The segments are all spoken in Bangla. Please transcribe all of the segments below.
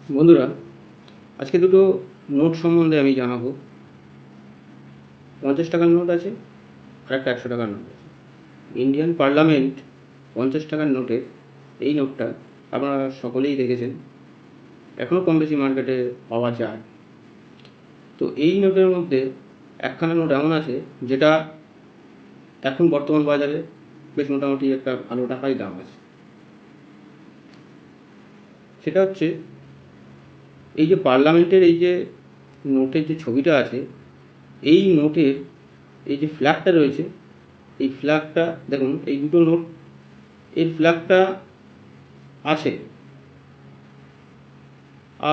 বন্ধুরা, আজকে দুটো নোট সম্বন্ধে আমি জানাবো। 50 টাকার নোট আছে আর একটা 100 টাকার নোট আছে। ইন্ডিয়ান পার্লামেন্ট 50 টাকার নোটের এই নোটটা আপনারা সকলেই দেখেছেন, এখনও কম বেশি মার্কেটে পাওয়া যায়। তো এই নোটের মধ্যে একখানা নোট এমন আছে যেটা এখন বর্তমান বাজারে বেশ মোটামুটি একটা ভালো টাকাই দাম আছে। সেটা হচ্ছে এই যে পার্লামেন্টের এই যে নোটের যে ছবিটা আছে, এই নোটের এই যে ফ্ল্যাগটা রয়েছে, এই ফ্ল্যাগটা দেখুন, এই দুটো নোট এর ফ্ল্যাগটা আছে।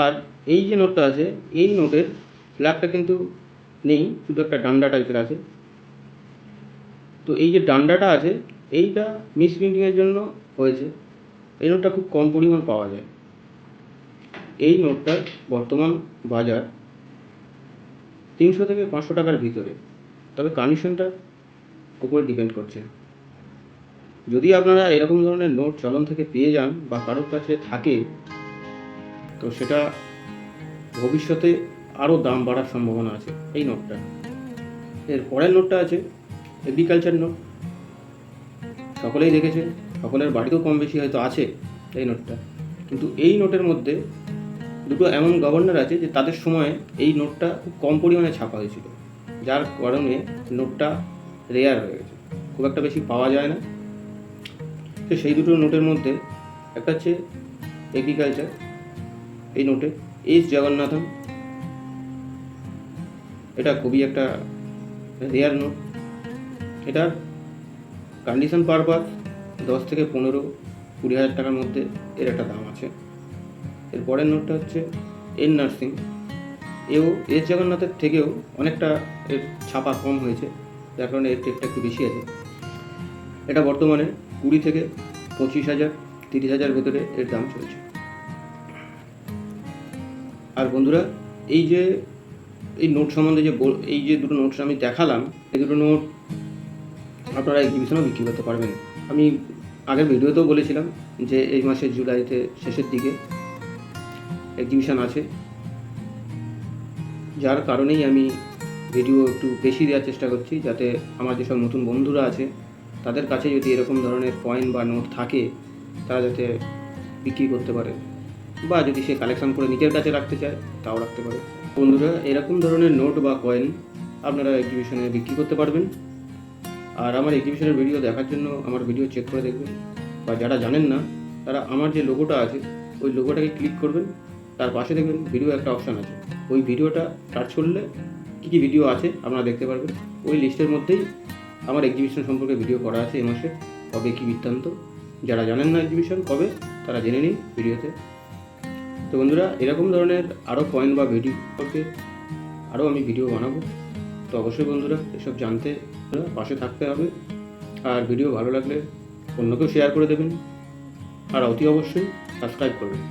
আর এই যে নোটটা আছে, এই নোটের ফ্ল্যাগটা কিন্তু নেই, শুধু একটা ডান্ডা টাইপের আছে। তো এই যে ডান্ডাটা আছে, এইটা মিসপ্রিন্টিংয়ের জন্য হয়েছে। এই নোটটা খুব কম পরিমাণ পাওয়া যায়। এই নোটটার বর্তমান বাজার 300 থেকে 500 টাকার ভিতরে, তবে কন্ডিশনটার উপরে ডিপেন্ড করছে। যদি আপনারা এরকম ধরনের নোট চলন থেকে পেয়ে যান বা কারোর কাছে থাকে, তো সেটা ভবিষ্যতে আরও দাম বাড়ার সম্ভাবনা আছে এই নোটটা। এর পরের নোটটা আছে এগ্রিকালচার নোট। সকলেই দেখেছেন, সকলের বাড়িতেও কম বেশি হয়তো আছে এই নোটটা। কিন্তু এই নোটের মধ্যে দুটো এমন গভর্নর আছে যে তাদের সময়ে এই নোটটা খুব কম পরিমাণে ছাপা হয়েছিল, যার কারণে নোটটা রেয়ার হয়ে গেছে, খুব একটা বেশি পাওয়া যায় না। তো সেই দুটো নোটের মধ্যে একটা হচ্ছে এগ্রিকালচার, এই নোটে এস জগন্নাথন, এটা খুবই একটা রেয়ার নোট। এটার কন্ডিশন পারপাস 10 থেকে 15-20 হাজার টাকার মধ্যে এর একটা দাম আছে। এর পরের নোটটা হচ্ছে এন নার্সিং, এও এস জগন্নাথের থেকেও অনেকটা এর ছাপা কম হয়েছে, যার কারণে এর রেটটা একটু বেশি আছে। এটা বর্তমানে 20 থেকে 25,000, 30,000 ভেতরে এর দাম চলছে। আর বন্ধুরা, এই যে এই নোট সম্বন্ধে এই যে দুটো নোটস আমি দেখালাম, এই দুটো নোট আপনারা এক্সিবিশনেও বিক্রি করতে পারবেন। আমি আগের ভিডিওতেও বলেছিলাম যে এই মাসের জুলাইতে শেষের দিকে এক্সিবিশন আছে, যার কারণেই আমি ভিডিও একটু বেশি দেওয়ার চেষ্টা করছি, যাতে আমার যেসব নতুন বন্ধুরা আছে তাদের কাছে যদি এরকম ধরনের কয়েন বা নোট থাকে, তারা যাতে বিক্রি করতে পারে, বা যদি সে কালেকশন করে নিজের কাছে রাখতে চায় তাও রাখতে পারে। বন্ধুরা, এরকম ধরনের নোট বা কয়েন আপনারা এক্সিবিশনে বিক্রি করতে পারবেন। আর আমার এক্সিবিশনের ভিডিও দেখার জন্য আমার ভিডিও চেক করে দেখবেন, বা যারা জানেন না তারা আমার যে লোগোটা আছে ওই লোগোটাকে ক্লিক করবেন, তার পাশে দেখবেন ভিডিও একটা অপশান আছে, ওই ভিডিওটা সার্চ করলে কী কী ভিডিও আছে আপনারা দেখতে পারবেন। ওই লিস্টের মধ্যেই আমার এক্সিবিশন সম্পর্কে ভিডিও করা আছে, এ মাসে কবে কী বৃত্তান্ত। যারা জানেন না এক্সিবিশন কবে, তারা জেনে নিন ভিডিওতে। তো বন্ধুরা, এরকম ধরনের আরও কয়েন বা ভিডিও সম্পর্কে আরও আমি ভিডিও বানাবো। তো অবশ্যই বন্ধুরা, এসব জানতে পাশে থাকতে হবে। আর ভিডিও ভালো লাগলে অন্যকেও শেয়ার করে দেবেন, আর অতি অবশ্যই সাবস্ক্রাইব করবেন।